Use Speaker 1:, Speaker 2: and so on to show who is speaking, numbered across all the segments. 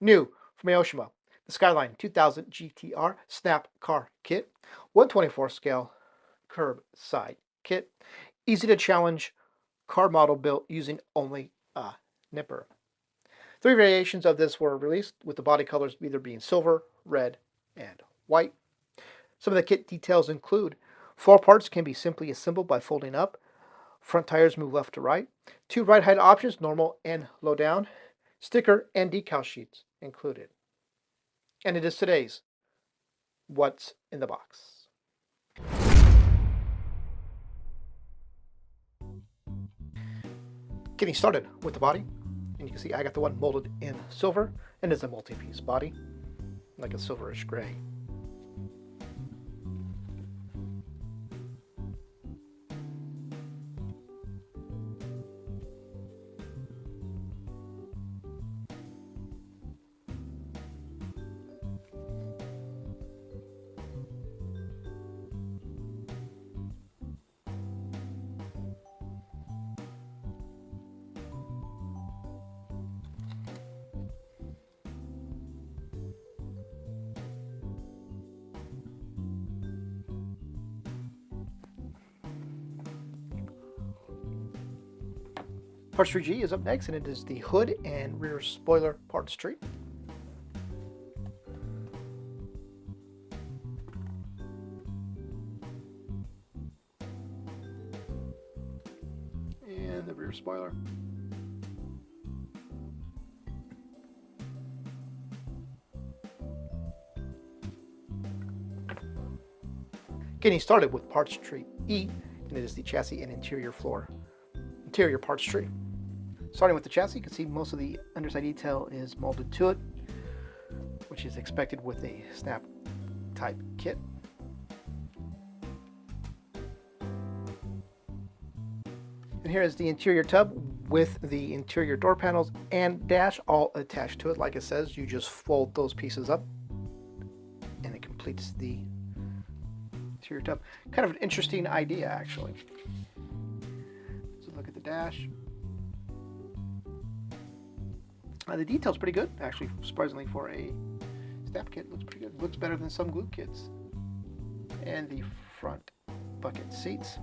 Speaker 1: New from Aoshima, the Skyline 2000 GTR Snap Car Kit, 124 scale curb side kit, easy to challenge car model built using only a nipper. 3 variations of this were released, with the body colors either being silver, red, and white. Some of the kit details include: floor parts can be simply assembled by folding up, front tires move left to right, 2 ride height options, normal and low down, sticker and decal sheets included. And it is today's What's in the Box. Getting started with the body, and you can see I got the one molded in silver, and it's a multi-piece body, like a silverish gray. Parts tree G is up next, and it is the hood and rear spoiler parts tree. And the rear spoiler. Getting started with parts tree E, and it is the chassis and interior parts tree. Starting with the chassis, you can see most of the underside detail is molded to it, which is expected with a snap type kit. And here is the interior tub with the interior door panels and dash all attached to it. Like it says, you just fold those pieces up and it completes the interior tub. Kind of an interesting idea, actually. So look at the dash. The detail's pretty good, actually, surprisingly, for a snap kit. Looks pretty good. Looks better than some glue kits. And the front bucket seats.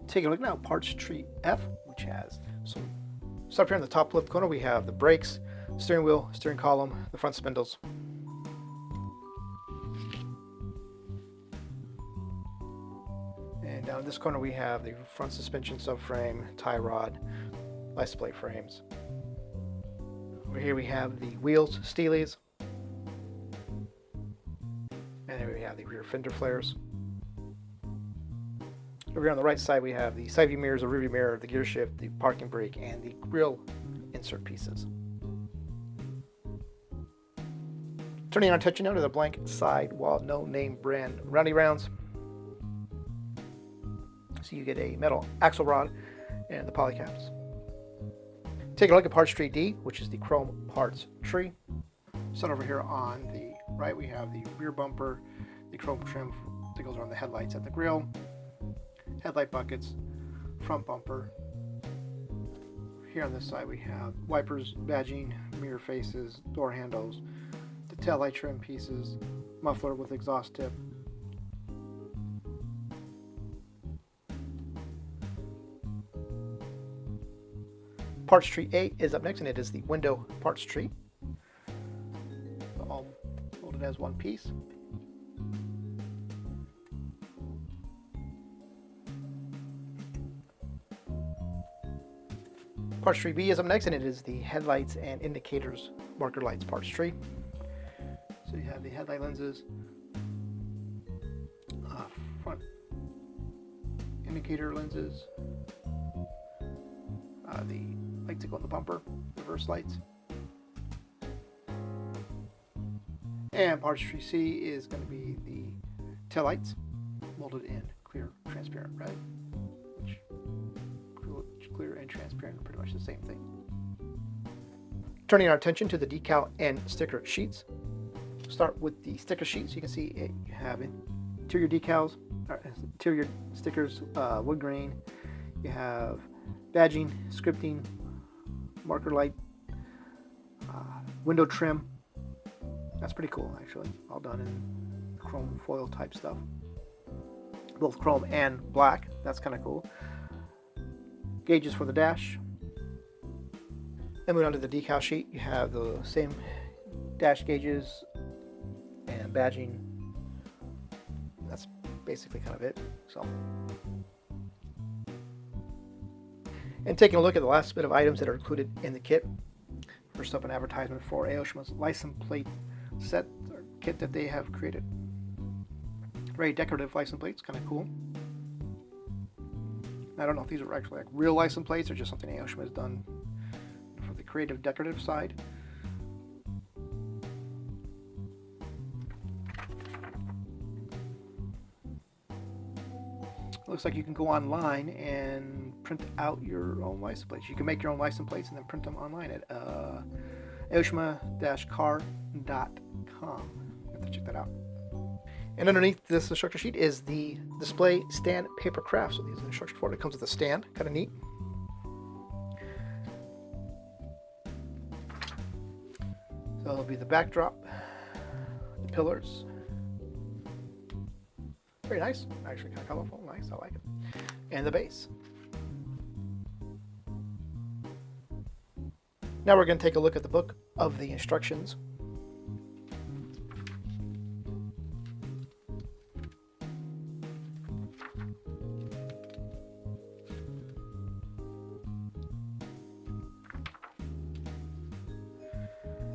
Speaker 1: Take a look now, parts tree F, which has some stuff here in the top left corner. We have the brakes, steering wheel, steering column, the front spindles. And down in this corner we have the front suspension subframe, tie rod, license plate frames. Over here we have the wheels, steelies. And then we have the rear fender flares. Over here on the right side we have the side view mirrors, the rear view mirror, the gear shift, the parking brake, and the grille insert pieces. Turning our attention now to the blank sidewall, no name brand roundy rounds. So you get a metal axle rod and the poly caps. Take a look at parts tree D, which is the chrome parts tree. So over here on the right we have the rear bumper, the chrome trim that goes around the headlights and the grille, headlight buckets, front bumper. Here on this side we have wipers, badging, mirror faces, door handles, the tail light trim pieces, muffler with exhaust tip. Parts tree A is up next, and it is the window parts tree. All molded as one piece. Parts tree B is up next, and it is the headlights and indicators marker lights parts tree. So you have the headlight lenses, front indicator lenses, the lights that go on the bumper, reverse lights. And parts tree C is going to be the tail lights molded in clear, transparent red, which clear and transparent are pretty much the same thing. Turning our attention to the decal and sticker sheets. Start with the sticker sheets. You can see you have interior decals, interior stickers, wood grain. You have badging, scripting, marker light, window trim. That's pretty cool, actually. All done in chrome foil type stuff. Both chrome and black. That's kind of cool. Gauges for the dash. And moving on to the decal sheet, you have the same dash gauges and badging. That's basically kind of it. So, and taking a look at the last bit of items that are included in the kit. First up, an advertisement for Aoshima's license plate set or kit that they have created. Very decorative license plates, kind of cool. I don't know if these are actually like real license plates or just something Aoshima has done for the creative decorative side. Looks like you can go online and print out your own license plates. You can make your own license plates and then print them online at aoshima-car.com. You have to check that out. And underneath this instructor sheet is the display stand paper craft. So these are the instructions for it. It comes with a stand, kind of neat. So it'll be the backdrop, the pillars. Very nice, actually kind of colorful, nice, I like it. And the base. Now we're going to take a look at the book of the instructions.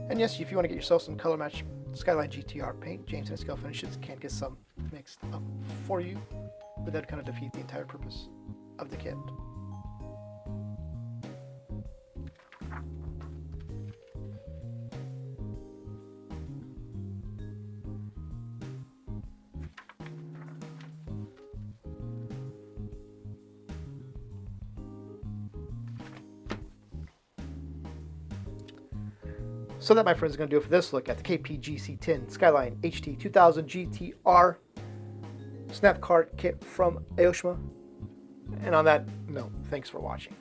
Speaker 1: And yes, if you want to get yourself some color match Skyline GTR paint, James and Scalefinishes can get some mixed up for you, but that kind of defeat the entire purpose of the kit. So that, my friends, is going to do it for this look at the KPCG 10 Skyline HT 2000 GTR snap card kit from Aoshima. And on that note, thanks for watching.